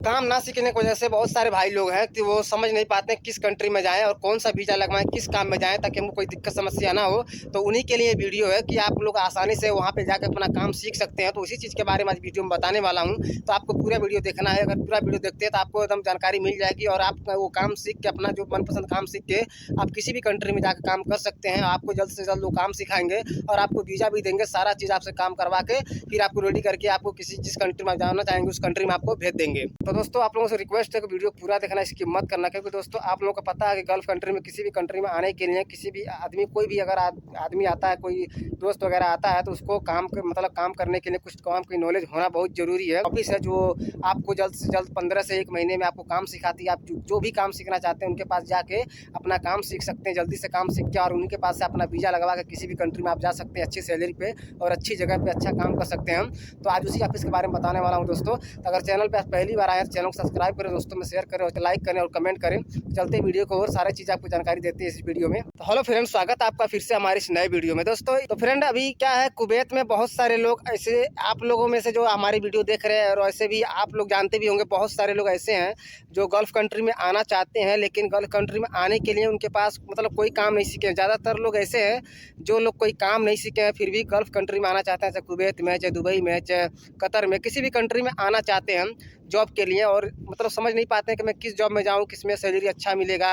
काम ना सीखने की वजह से बहुत सारे भाई लोग हैं कि वो समझ नहीं पाते किस कंट्री में जाएँ और कौन सा वीज़ा लगवाएँ, किस काम में जाएँ ताकि हमको कोई दिक्कत समस्या ना हो। तो उन्हीं के लिए वीडियो है कि आप लोग आसानी से वहाँ पे जाके अपना काम सीख सकते हैं। तो उसी चीज़ के बारे में आज वीडियो में बताने वाला हूँ। तो आपको पूरा वीडियो देखना है। अगर पूरा वीडियो देखते हैं तो आपको एकदम जानकारी मिल जाएगी और आप वो काम सीख के अपना जो मनपसंद काम सीख के आप किसी भी कंट्री में जाकर काम कर सकते हैं। आपको जल्द से जल्द वो काम सिखाएँगे और आपको वीज़ा भी देंगे, सारा चीज़ आपसे काम करवा के फिर आपको रेडी करके आपको किसी जिस कंट्री में जाना चाहेंगे उस कंट्री में आपको भेज देंगे। तो दोस्तों आप लोगों से रिक्वेस्ट है कि वीडियो पूरा देखना, इसकी मत करना, क्योंकि दोस्तों आप लोगों को पता है कि गल्फ कंट्री में किसी भी कंट्री में आने के लिए किसी भी आदमी कोई भी अगर आदमी आता है, कोई दोस्त वगैरह आता है तो उसको काम मतलब काम करने के लिए कुछ काम की नॉलेज होना बहुत ज़रूरी है। ऑफिस है जो आपको जल्द से जल्द 15 से 1 महीने में आपको काम सिखाती है। आप जो भी काम सीखना चाहते हैं उनके पास जाके अपना काम सीख सकते हैं, जल्दी से काम सीख के और उनके पास से अपना वीज़ा लगवा के किसी भी कंट्री में आप जा सकते हैं अच्छी सैलरी पे और अच्छी जगह पे अच्छा काम कर सकते हैं हम। तो आज उसी ऑफिस के बारे में बताने वाला हूँ दोस्तों। तो अगर चैनल पे आप पहली बार आए तो चैनल को सब्सक्राइब करें, दोस्तों में शेयर करें और लाइक करें और कमेंट करें। चलते वीडियो को और सारी चीज़ आपको जानकारी देती है इस वीडियो में। तो हेलो फ्रेंड, स्वागत है आपका फिर से हमारे इस नए वीडियो में दोस्तों। तो फ्रेंड अभी क्या है, कुवैत में बहुत सारे लोग ऐसे आप लोगों में से जो हमारी वीडियो देख रहे हैं और ऐसे भी आप लोग जानते भी होंगे, बहुत सारे लोग ऐसे हैं जो गल्फ कंट्री में आना चाहते हैं, लेकिन गल्फ कंट्री में आने के लिए उनके पास मतलब कोई काम नहीं सीखे। ज़्यादातर लोग ऐसे हैं जो लोग कोई काम नहीं सीखे हैं फिर भी गल्फ कंट्री में आना चाहते हैं, चाहे कुवैत में, चाहे दुबई में, चाहे कतर में, किसी भी कंट्री में आना चाहते हैं हम जॉब के लिए और मतलब समझ नहीं पाते हैं कि मैं किस जॉब में जाऊँ, किस में सैलरी अच्छा मिलेगा।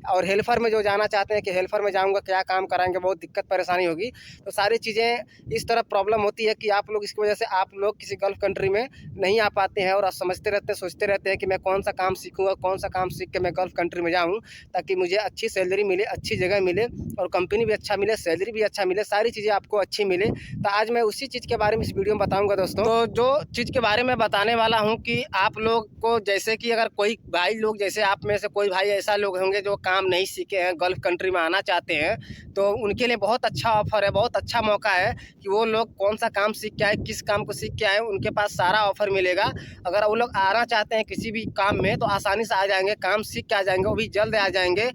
और हेल्पर में जो जाना चाहते हैं कि हेल्पर में जाऊँगा क्या काम कराएंगे, बहुत दिक्कत परेशानी होगी। तो सारी चीज़ें इस तरह प्रॉब्लम होती है कि आप लोग इसकी वजह से आप लोग किसी गल्फ कंट्री में नहीं आ पाते हैं और आप समझते रहते हैं, सोचते रहते हैं कि मैं कौन सा काम सीखूँगा, कौन सा काम सीख के मैं गल्फ कंट्री में जाऊँ ताकि मुझे अच्छी सैलरी मिले, अच्छी जगह मिले और कंपनी भी अच्छा मिले, सैलरी भी अच्छा मिले, सारी चीज़ें आपको अच्छी मिले। तो आज मैं उसी चीज़ के बारे में इस वीडियो में बताऊँगा दोस्तों। तो जो चीज़ के बारे में बताने वाला हूँ कि आप लोग को जैसे कि अगर कोई भाई लोग, जैसे आप में से कोई भाई ऐसा लोग होंगे जो काम नहीं सीखे हैं, गल्फ कंट्री में आना चाहते हैं, तो उनके लिए बहुत अच्छा ऑफ़र है, बहुत अच्छा मौका है कि वो लोग कौन सा काम सीख के आए, किस काम को सीख के आए, उनके पास सारा ऑफ़र मिलेगा। अगर वो लोग आना चाहते हैं किसी भी काम में तो आसानी से आ जाएंगे, काम सीख के आ जाएंगे, वो भी जल्द आ जाएंगे।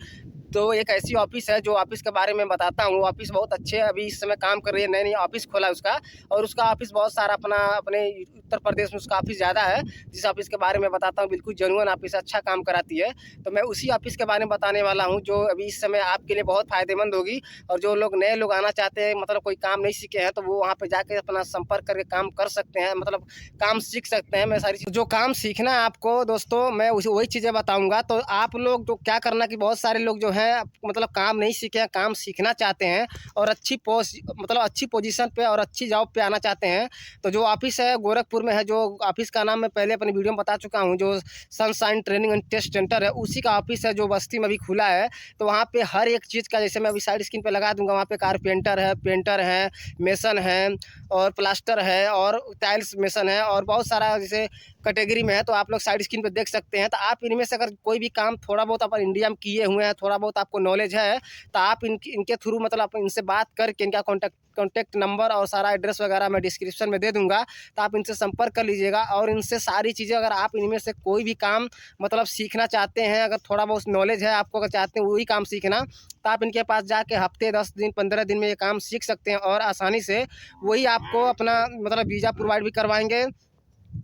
तो एक ऐसी ऑफिस है जो ऑफिस के बारे में बताता हूँ। ऑफिस बहुत अच्छे है, अभी इस समय काम कर रही है, नई ऑफिस खोला है उसका और उसका ऑफिस बहुत सारा अपने उत्तर प्रदेश में उसका ऑफिस ज़्यादा है। जिस ऑफिस के बारे में बताता हूँ बिल्कुल जेन्युइन ऑफिस, अच्छा काम कराती है। तो मैं उसी ऑफिस के बारे में बताने वाला हूँ जो अभी इस समय आपके लिए बहुत फ़ायदेमंद होगी। और जो लोग नए लोग आना चाहते हैं, मतलब कोई काम नहीं सीखे हैं, तो वो वहाँ पर जाके अपना संपर्क करके काम कर सकते हैं, मतलब काम सीख सकते हैं। मैं सारी चीज़ जो काम सीखना है आपको दोस्तों, मैं वही चीज़ें बताऊँगा। तो आप लोग जो क्या करना कि बहुत सारे लोग जो है मतलब काम नहीं सीखे हैं, काम सीखना चाहते हैं और अच्छी पोस्ट मतलब अच्छी पोजीशन पे और अच्छी जॉब पे आना चाहते हैं। तो जो ऑफिस है गोरखपुर में है, जो ऑफिस का नाम मैं पहले अपनी वीडियो में बता चुका हूँ, जो sunshine training and test centre है, उसी का ऑफिस है जो बस्ती में अभी खुला है। तो वहाँ पे हर एक चीज़ का, जैसे मैं अभी साइड स्क्रीन पे लगा दूंगा, वहाँ पे कारपेंटर है, पेंटर है, मेसन है और प्लास्टर है और टाइल्स मेसन है और बहुत सारा जैसे कैटेगरी में है। तो आप लोग साइड स्क्रीन पे देख सकते हैं। तो आप इनमें से अगर कोई भी काम थोड़ा बहुत अपन इंडिया में किए हुए हैं, थोड़ा बहुत आपको नॉलेज है, तो आप इनके थ्रू मतलब आप इनसे बात करके इनका कॉन्टैक्ट नंबर और सारा एड्रेस वगैरह मैं डिस्क्रिप्शन में दे दूंगा। तो आप इनसे संपर्क कर लीजिएगा और इनसे सारी चीज़ें, अगर आप इनमें से कोई भी काम मतलब सीखना चाहते हैं, अगर थोड़ा बहुत नॉलेज है आपको, अगर चाहते हैं वही काम सीखना, तो आप इनके पास जाके हफ्ते 10 दिन 15 दिन में ये काम सीख सकते हैं और आसानी से वही आपको अपना मतलब वीज़ा प्रोवाइड भी करवाएंगे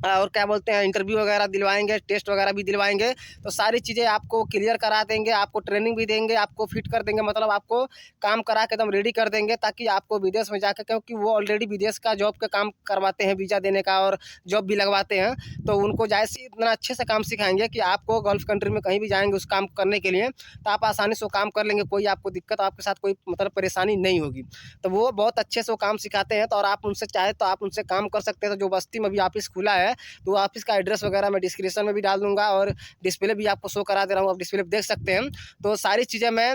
और क्या बोलते हैं इंटरव्यू वगैरह दिलवाएंगे, टेस्ट वगैरह भी दिलवाएंगे। तो सारी चीज़ें आपको क्लियर करा देंगे, आपको ट्रेनिंग भी देंगे, आपको फिट कर देंगे, मतलब आपको काम करा के एकदम रेडी कर देंगे ताकि आपको विदेश में जाकर, क्योंकि वो ऑलरेडी विदेश का जॉब का काम करवाते हैं, वीज़ा देने का और जॉब भी लगवाते हैं। तो उनको जायज़ इतना अच्छे से काम सिखाएंगे कि आपको गल्फ कंट्री में कहीं भी जाएंगे उस काम करने के लिए तो आप आसानी से वो काम कर लेंगे, कोई आपको दिक्कत, आपके साथ कोई मतलब परेशानी नहीं होगी। तो वो बहुत अच्छे से वो काम सिखाते हैं। तो और आप उनसे चाहे तो आप उनसे काम कर सकते हैं। तो जो बस्ती में अभी ऑफिस खुला है, तो ऑफिस का एड्रेस वगैरह मैं डिस्क्रिप्शन में भी डाल दूंगा और डिस्प्ले भी आपको शो करा दे रहा हूँ, आप डिस्प्ले पे देख सकते हैं। तो सारी चीज़ें मैं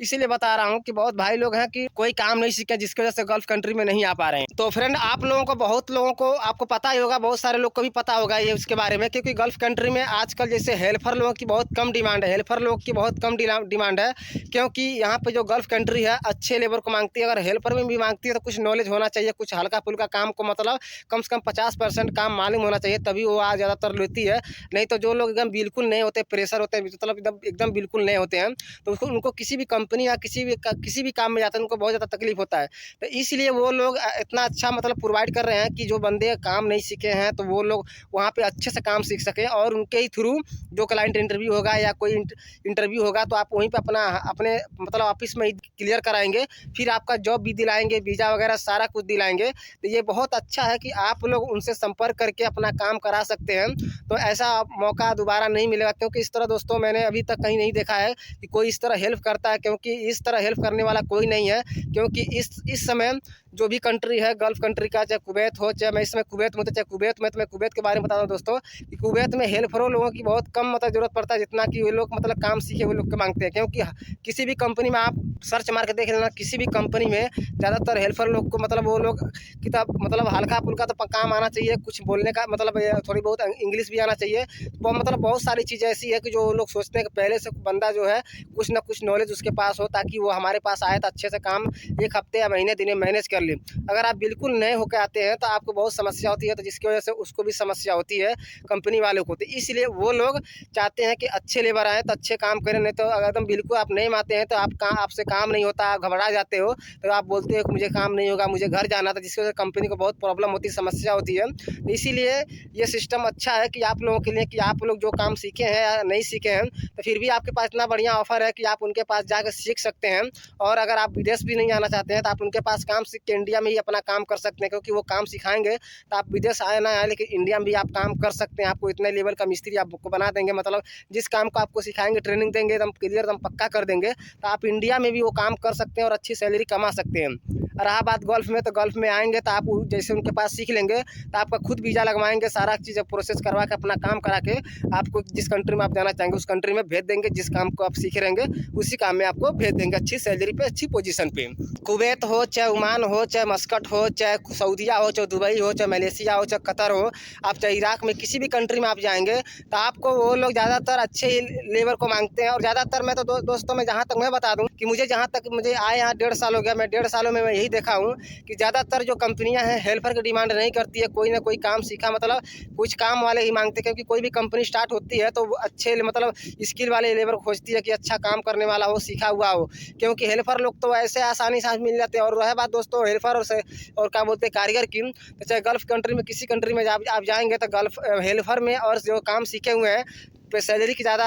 इसीलिए बता रहा हूँ कि बहुत भाई लोग हैं कि कोई काम नहीं सीखे जिसकी वजह से गल्फ कंट्री में नहीं आ पा रहे हैं। तो फ्रेंड आप लोगों को, बहुत लोगों को आपको पता ही होगा, बहुत सारे लोग को भी पता होगा ये उसके बारे में, क्योंकि गल्फ कंट्री में आजकल जैसे हेल्पर लोगों की बहुत कम डिमांड है, हेल्पर लोग की बहुत कम डिमांड है, क्योंकि यहाँ पे जो गल्फ कंट्री है अच्छे लेबर को मांगती है। अगर हेल्पर में भी मांगती है तो कुछ नॉलेज होना चाहिए, कुछ हल्का फुल्का काम को मतलब कम से कम 50% काम मालूम होना चाहिए, तभी वो आज ज़्यादातर लेती है। नहीं तो जो लोग एकदम बिल्कुल नहीं होते, प्रेशर होते हैं, मतलब एकदम बिल्कुल नहीं होते हैं, तो उनको किसी भी कंपनी या किसी भी काम में जाते हैं उनको बहुत ज़्यादा तकलीफ होता है। तो इसलिए वो लोग इतना अच्छा मतलब प्रोवाइड कर रहे हैं कि जो बंदे काम नहीं सीखे हैं तो वो लोग वहाँ पे अच्छे से काम सीख सकें, और उनके ही थ्रू जो क्लाइंट इंटरव्यू होगा या कोई इंटरव्यू होगा तो आप वहीं पे अपने मतलब ऑफिस में ही क्लियर कराएंगे, फिर आपका जॉब भी दिलाएंगे, वीज़ा वगैरह सारा कुछ दिलाएंगे। तो ये बहुत अच्छा है कि आप लोग उनसे संपर्क करके अपना काम करा सकते हैं। तो ऐसा मौका दोबारा नहीं मिलेगा, क्योंकि इस तरह दोस्तों मैंने अभी तक कहीं नहीं देखा है कि कोई इस तरह हेल्प करता है, क्योंकि इस तरह हेल्प करने वाला कोई नहीं है। क्योंकि इस समय जो भी कंट्री है, गल्फ़ कंट्री का, चाहे कुवैत हो, चाहे मैं इसमें कुवैत में तो चाहे कुवैत में, तो मैं कुवैत के बारे में बता दूँ दोस्तों कि कुवैत में हेल्परों लोगों की बहुत कम मतलब ज़रूरत पड़ता है, जितना कि वो लोग मतलब काम सीखे हुए लोग के मांगते हैं। क्योंकि किसी भी कंपनी में आप सर्च मार के देख लेना, किसी भी कंपनी में ज़्यादातर हेल्पर लोग को मतलब वो लोग किताब मतलब हल्का-फुल्का तो काम आना चाहिए, कुछ बोलने का मतलब थोड़ी बहुत इंग्लिश भी आना चाहिए। वो मतलब बहुत सारी चीज़ें ऐसी है कि जो लोग सोचते हैं कि पहले से बंदा जो है कुछ ना कुछ नॉलेज उसके पास हो, ताकि वो हमारे पास आए तो अच्छे से काम 1 हफ्ते या महीने दिन में मैनेज कर ले। अगर आप बिल्कुल नए होकर आते हैं तो आपको बहुत समस्या होती है, तो जिसकी वजह से उसको भी समस्या होती है कंपनी वालों को। तो इसलिए वो लोग चाहते हैं कि अच्छे लेबर आएँ तो अच्छे काम करें, नहीं तो अगर एकदम बिल्कुल आप नहीं आते हैं तो आपसे काम नहीं होता, आप घबरा जाते हो, तो आप बोलते हो कि मुझे काम नहीं होगा, मुझे घर जाना था, जिसकी वजह से कंपनी को बहुत प्रॉब्लम होती है, समस्या होती है। तो इसीलिए ये सिस्टम अच्छा है कि आप लोगों के लिए कि आप लोग जो काम सीखे हैं या नहीं सीखे हैं, तो फिर भी आपके पास इतना बढ़िया ऑफ़र है कि आप उनके पास जाकर सीख सकते हैं। और अगर आप विदेश भी नहीं जाना चाहते हैं तो आप उनके पास काम सीख के इंडिया में ही अपना काम कर सकते हैं, क्योंकि वो काम सिखाएँगे तो आप विदेश आए ना आए लेकिन इंडिया में भी आप काम कर सकते हैं। आपको इतने लेवल का मिस्त्री आपको बना देंगे, मतलब जिस काम को आपको सिखाएँगे, ट्रेनिंग देंगे, एकदम क्लियर एकदम पक्का कर देंगे, तो आप इंडिया में भी वो काम कर सकते हैं और अच्छी सैलरी कमा सकते हैं। और रहा बात गल्फ़ में, तो गल्फ़ में आएँगे तो आप जैसे उनके पास सीख लेंगे तो आपका खुद वीज़ा लगवाएँगे, सारा चीज़ प्रोसेस करवा के अपना काम करा के आपको जिस कंट्री में आप जाना चाहेंगे उस कंट्री में भेज देंगे। जिस काम को आप सीखे रहेंगे उसी काम में आपको भेज देंगे, अच्छी सैलरी पे, अच्छी पोजीशन पे। कुवैत हो, चाहे ओमान हो, चाहे मस्कट हो, चाहे सऊदीया हो, चाहे दुबई हो, चाहे मलेशिया हो, चाहे कतर हो, आप चाहे इराक में, किसी भी कंट्री में आप जाएँगे तो आपको वो लोग ज़्यादातर अच्छे ही लेबर को मांगते हैं। और ज़्यादातर मैं तो दोस्तों मैं जहाँ तक मैं बता दूँ कि मुझे जहाँ तक मुझे आए यहाँ 1.5 साल हो गया, मैं 1.5 सालों में मैं यही देखा हूँ कि ज़्यादातर जो कंपनियाँ हैं हेल्पर की डिमांड नहीं करती है, कोई ना कोई काम सीखा मतलब कुछ काम वाले ही मांगते हैं। क्योंकि कोई भी कंपनी स्टार्ट होती है तो वो अच्छे मतलब स्किल वाले लेबर खोजती है कि अच्छा काम करने वाला हो, सीखा हुआ हो। क्योंकि हेल्पर लोग तो ऐसे आसानी से मिल जाते हैं। और रह बात दोस्तों हेल्पर और क्या बोलते हैं कारीगर की, तो चाहे गल्फ़ कंट्री में किसी कंट्री में आप जाएँगे तो गल्फ़ हेल्पर में और जो काम सीखे हुए हैं पे सैलरी की ज़्यादा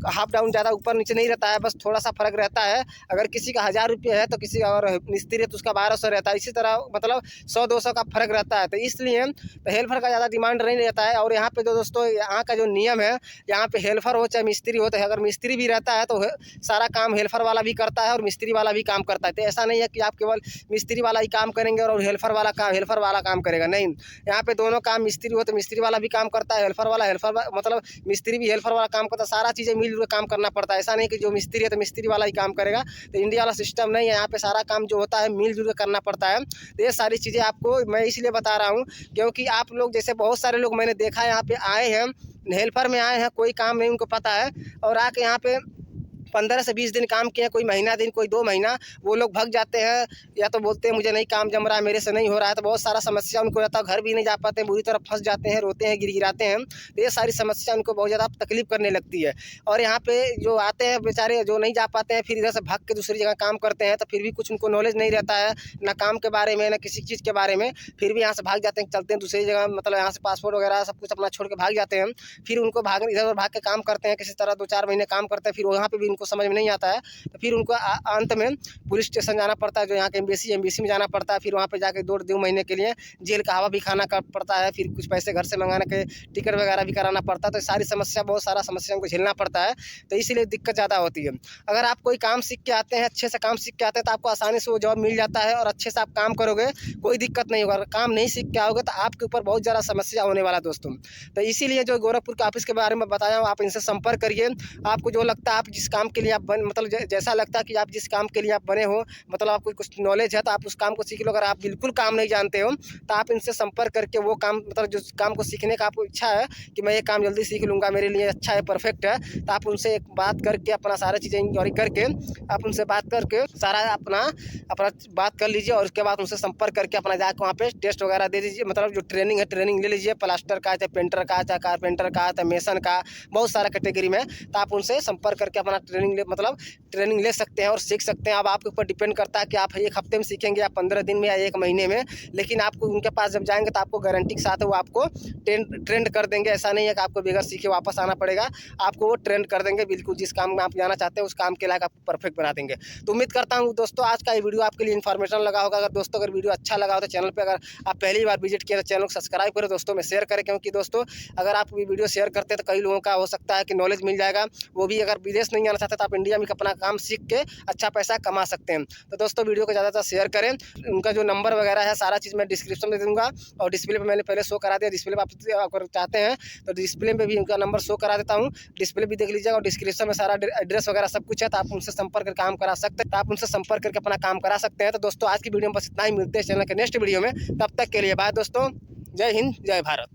हाफ डाउन ज़्यादा ऊपर नीचे नहीं रहता है, बस थोड़ा-सा फ़र्क रहता है। अगर किसी का 1000 रुपये है तो किसी और मिस्त्री है तो उसका 1200 रहता है। इसी तरह मतलब 100-200 का फ़र्क रहता है। तो इसलिए तो हेल्पर का ज़्यादा डिमांड नहीं रहता है। और यहाँ पे जो दोस्तों यहाँ का जो नियम है, यहाँ पे हेल्पर हो चाहे मिस्त्री हो, तो अगर मिस्त्री भी रहता है तो सारा काम हेल्पर वाला भी करता है और मिस्त्री वाला भी काम करता है। तो ऐसा नहीं है कि आप केवल मिस्त्री वाला ही काम करेंगे और हेल्पर वाला काम करेगा, नहीं। यहाँ पे दोनों काम, मिस्त्री हो तो मिस्त्री वाला भी काम करता है, हेल्पर मतलब मिस्त्री भी हेल्पर वाला काम करता है, सारा चीज़ें मिलजुल के काम करना पड़ता है। ऐसा नहीं कि जो मिस्त्री है तो मिस्त्री वाला ही काम करेगा, तो इंडिया वाला सिस्टम नहीं है। यहाँ पे सारा काम जो होता है मिलजुल के करना पड़ता है। तो ये सारी चीज़ें आपको मैं इसलिए बता रहा हूँ क्योंकि आप लोग जैसे बहुत सारे लोग मैंने देखा है यहाँ पे आए हैं, हेल्पर में आए हैं, कोई काम नहीं उनको पता है, और आके यहाँ पे 15 से 20 दिन काम किए, कोई महीना दिन, कोई 2 महीना, वो लोग भाग जाते हैं या तो बोलते हैं मुझे नहीं काम जम रहा है, मेरे से नहीं हो रहा है। तो बहुत सारा समस्या उनको रहता है, घर भी नहीं जा पाते हैं, बुरी तरह फंस जाते हैं, रोते हैं, गिड़गिड़ाते हैं। तो ये सारी समस्या उनको बहुत ज़्यादा तकलीफ करने लगती है। और यहाँ पे जो आते हैं बेचारे, जो नहीं जा पाते हैं, फिर इधर से भाग के दूसरी जगह काम करते हैं, तो फिर भी कुछ उनको नॉलेज नहीं रहता है, ना काम के बारे में, ना किसी चीज़ के बारे में। फिर भी यहाँ से भाग जाते हैं, चलते हैं दूसरी जगह, मतलब यहाँ से पासपोर्ट वगैरह सब कुछ अपना छोड़ के भाग जाते हैं। फिर उनको इधर उधर भाग के काम करते हैं, किसी तरह 2-4 महीने काम करते हैं, फिर वहाँ पे भी उनको समझ में नहीं आता है। तो फिर उनको अंत में पुलिस स्टेशन जाना पड़ता है, जो यहाँ के एम्बेसी में जाना पड़ता है। फिर वहाँ पे जाके 2 महीने के लिए जेल का हवा भी खाना पड़ता है, फिर कुछ पैसे घर से मंगाने के टिकट वगैरह भी कराना पड़ता है। तो सारी समस्या, बहुत सारा समस्या उनको झेलना पड़ता है, तो इसीलिए दिक्कत ज़्यादा होती है। अगर आप कोई काम सीख के आते हैं, अच्छे से काम सीख के आते हैं, तो आपको आसानी से वो जॉब मिल जाता है और अच्छे से आप काम करोगे, कोई दिक्कत नहीं होगा। अगर काम नहीं सीख के आओगे तो आपके ऊपर बहुत ज़्यादा समस्या होने वाला दोस्तों। तो इसीलिए जो गोरखपुर के ऑफिस के बारे में बताया हूँ, आप इनसे संपर्क करिए। आपको जो लगता है, आप जिस काम के लिए आप मतलब जैसा लगता है कि आप जिस काम के लिए आप बने हो, मतलब आपको कुछ नॉलेज है, तो आप उस काम को सीख लो। अगर आप बिल्कुल काम नहीं जानते हो तो आप इनसे संपर्क करके वो काम, मतलब जो काम को सीखने का आपको इच्छा है कि मैं ये काम जल्दी सीख लूँगा, मेरे लिए अच्छा है, परफेक्ट है, तो आप उनसे एक बात करके अपना सारी चीज़ें इंक्वायरी करके आप उनसे बात करके सारा अपना बात कर लीजिए। और उसके बाद उनसे संपर्क करके अपना जाकर वहाँ पे टेस्ट वगैरह दे दीजिए, मतलब जो ट्रेनिंग है ट्रेनिंग ले लीजिए, प्लास्टर का, चाहे पेंटर का, चाहे कारपेंटर का, चाहे मेसन का, बहुत सारा कैटेगरी में। तो आप उनसे संपर्क करके अपना ट्रेनिंग ले सकते हैं और सीख सकते हैं। अब आपके ऊपर डिपेंड करता है कि आप 1 हफ्ते में सीखेंगे या 15 दिन में या 1 महीने में, लेकिन आपको उनके पास जब जाएंगे तो आपको गारंटी के साथ वो आपको ट्रेंड कर देंगे। ऐसा नहीं है कि आपको बगैर सीखे वापस आना पड़ेगा, आपको वो ट्रेंड कर देंगे बिल्कुल। जिस काम में आप जाना चाहते हैं उस काम के लायक आपको परफेक्ट बना देंगे। तो उम्मीद करता हूँ दोस्तों आज का ये वीडियो आपके लिए इन्फॉर्मेशन लगा होगा। अगर वीडियो अच्छा लगा हो तो चैनल पर अगर आप पहली बार विजिट किए तो चैनल को सब्सक्राइब करें, दोस्तों में शेयर करें, क्योंकि दोस्तों अगर आप वीडियो शेयर करते हैं तो कई लोगों का हो सकता है कि नॉलेज मिल जाएगा। वो भी अगर विदेश नहीं आना चाहते तो आप इंडिया में अपना काम सीख के अच्छा पैसा कमा सकते हैं। तो दोस्तों वीडियो को ज़्यादातर शेयर करें। उनका जो नंबर वगैरह है सारा चीज़ मैं डिस्क्रिप्शन में दे दूँगा और डिस्प्ले पे मैंने पहले शो करा दिया। डिस्प्ले पे आप अगर चाहते हैं तो डिस्प्ले में भी उनका नंबर शो करा देता हूँ, डिस्प्ले भी देख लीजिएगा और डिस्क्रिप्शन में सारा एड्रेस वगैरह सब कुछ है। तो आप उनसे संपर्क करके काम करा सकते हैं, तो आप उनसे संपर्क करके अपना काम करा सकते हैं। तो दोस्तों आज की वीडियो में बस इतना ही, मिलते हैं चैनल के नेक्स्ट वीडियो में। तब तक के लिए बाय दोस्तों, जय हिंद जय भारत।